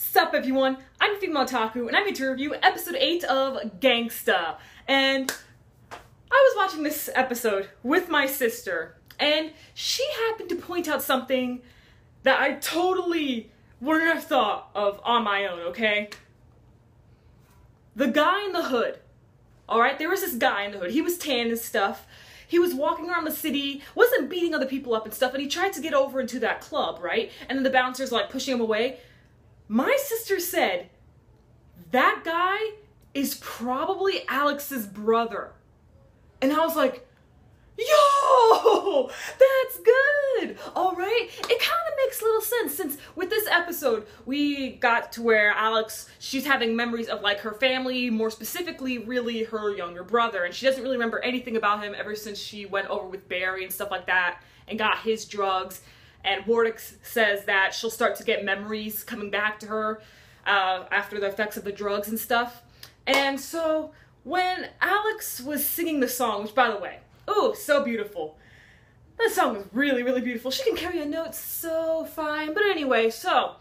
Sup everyone, I'm Female Otaku and I'm here to review episode 8 of Gangsta. And I was watching this episode with my sister and she happened to point out something that I totally wouldn't have thought of on my own, okay? The guy in the hood, alright? There was this guy in the hood. He was tan and stuff. He was walking around the city, wasn't beating other people up and stuff, and he tried to get over into that club, right? And then the bouncers like pushing him away. My sister said, that guy is probably Alex's brother. And I was like, yo, that's good, all right? It kind of makes little sense since with this episode, we got to where Alex, she's having memories of like her family, more specifically really her younger brother, and she doesn't really remember anything about him ever since she went over with Barry and stuff like that and got his drugs. And Warwick says that she'll start to get memories coming back to her after the effects of the drugs and stuff. And so when Alex was singing the song, which by the way, oh, so beautiful. That song was really, really beautiful. She can carry a note so fine. But anyway, so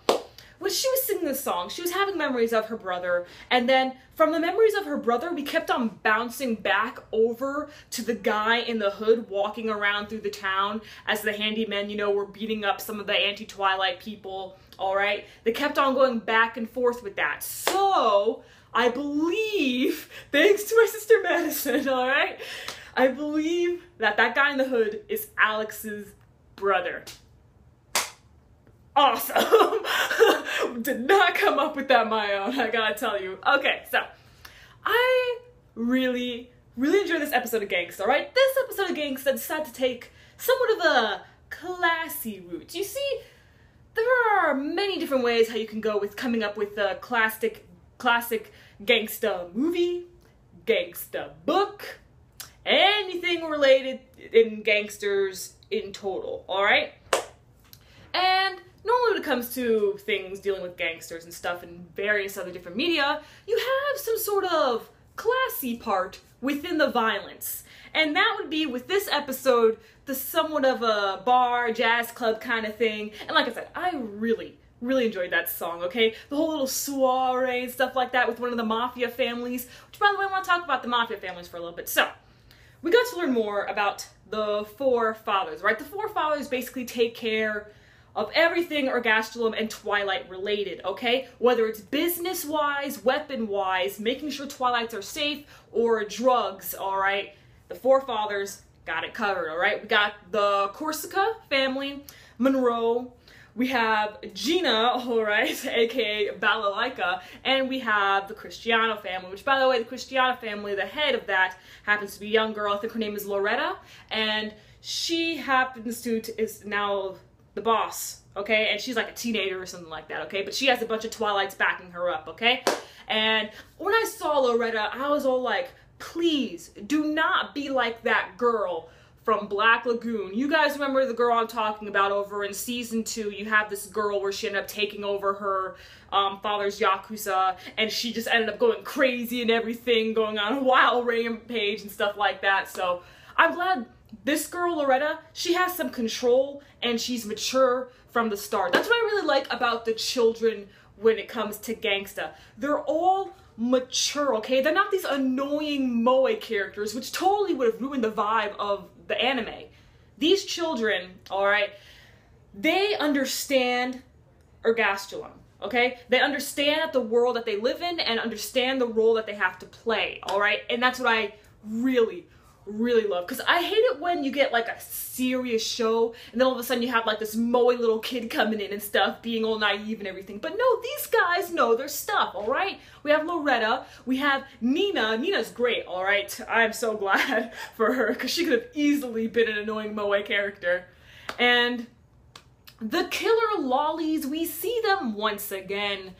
when she was singing this song, she was having memories of her brother. And then from the memories of her brother, we kept on bouncing back over to the guy in the hood walking around through the town as the handymen, you know, were beating up some of the anti-Twilight people, all right? They kept on going back and forth with that. So I believe, thanks to my sister Madison, all right? I believe that that guy in the hood is Alex's brother. Awesome. Did not come up with that on my own, I gotta tell you. Okay, so I really enjoyed this episode of Gangsta, right? This episode of Gangsta decided to take somewhat of a classy route. You see, there are many different ways how you can go with coming up with a classic gangsta movie, gangsta book, anything related in gangsters in total, alright? And normally when it comes to things dealing with gangsters and stuff in various other different media, you have some sort of classy part within the violence. And that would be, with this episode, the somewhat of a bar, jazz club kind of thing. And like I said, I really enjoyed that song, okay? The whole little soiree and stuff like that with one of the mafia families, which by the way, I want to talk about the mafia families for a little bit. So, we got to learn more about the four fathers, right? The four fathers basically take care of everything Ergastulum and Twilight related, okay? Whether it's business-wise, weapon-wise, making sure Twilights are safe, or drugs, all right? The four fathers got it covered, all right? We got the Corsica family, Monroe, we have Gina, all right, aka Balalaika, and we have the Cristiano family, which by the way, the Cristiano family, the head of that happens to be a young girl. I think her name is Loretta, and she happens to is now the boss, okay? And she's like a teenager or something like that, okay? But she has a bunch of Twilights backing her up, okay? And when I saw Loretta, I was all like, please do not be like that girl from Black Lagoon. You guys remember the girl I'm talking about over in season 2? You have this girl where she ended up taking over her father's Yakuza, and she just ended up going crazy and everything, going on a wild rampage and stuff like that. So I'm glad this girl, Loretta, she has some control and she's mature from the start. That's what I really like about the children when it comes to Gangsta. They're all mature, okay? They're not these annoying moe characters, which totally would have ruined the vibe of the anime. These children, alright, they understand Ergastulum, okay? They understand the world that they live in and understand the role that they have to play, alright? And that's what I really love, because I hate it when you get like a serious show and then all of a sudden you have like this moe little kid coming in and stuff, being all naive and everything. But no, these guys know their stuff, alright? We have Loretta, we have Nina. Nina's great, alright? I'm so glad for her, because she could have easily been an annoying moe character. And the killer lollies, we see them once again.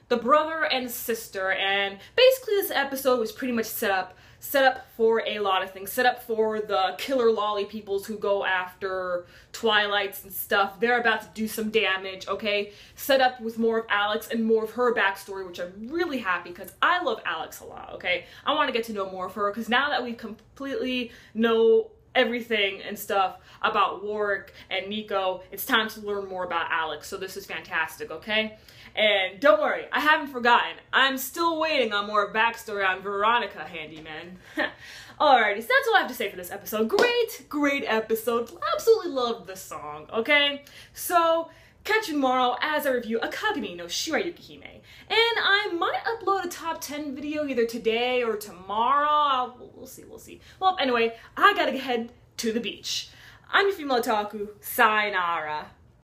The brother and sister, and basically this episode was pretty much set up for a lot of things. Set up for the killer lolly peoples who go after Twilights and stuff. They're about to do some damage, okay? Set up with more of Alex and more of her backstory, which I'm really happy because I love Alex a lot, okay? I want to get to know more of her because now that we completely know everything and stuff about Warwick and Nico, it's time to learn more about Alex, so this is fantastic, okay? And don't worry, I haven't forgotten. I'm still waiting on more backstory on Veronica, Handyman. Alrighty, so that's all I have to say for this episode. Great episode. Absolutely loved this song, okay? So, catch you tomorrow as I review Akagami no Shirayuki Hime. And I might upload a top 10 video either today or tomorrow. We'll see. Well, anyway, I gotta head to the beach. I'm your female otaku. Sayonara.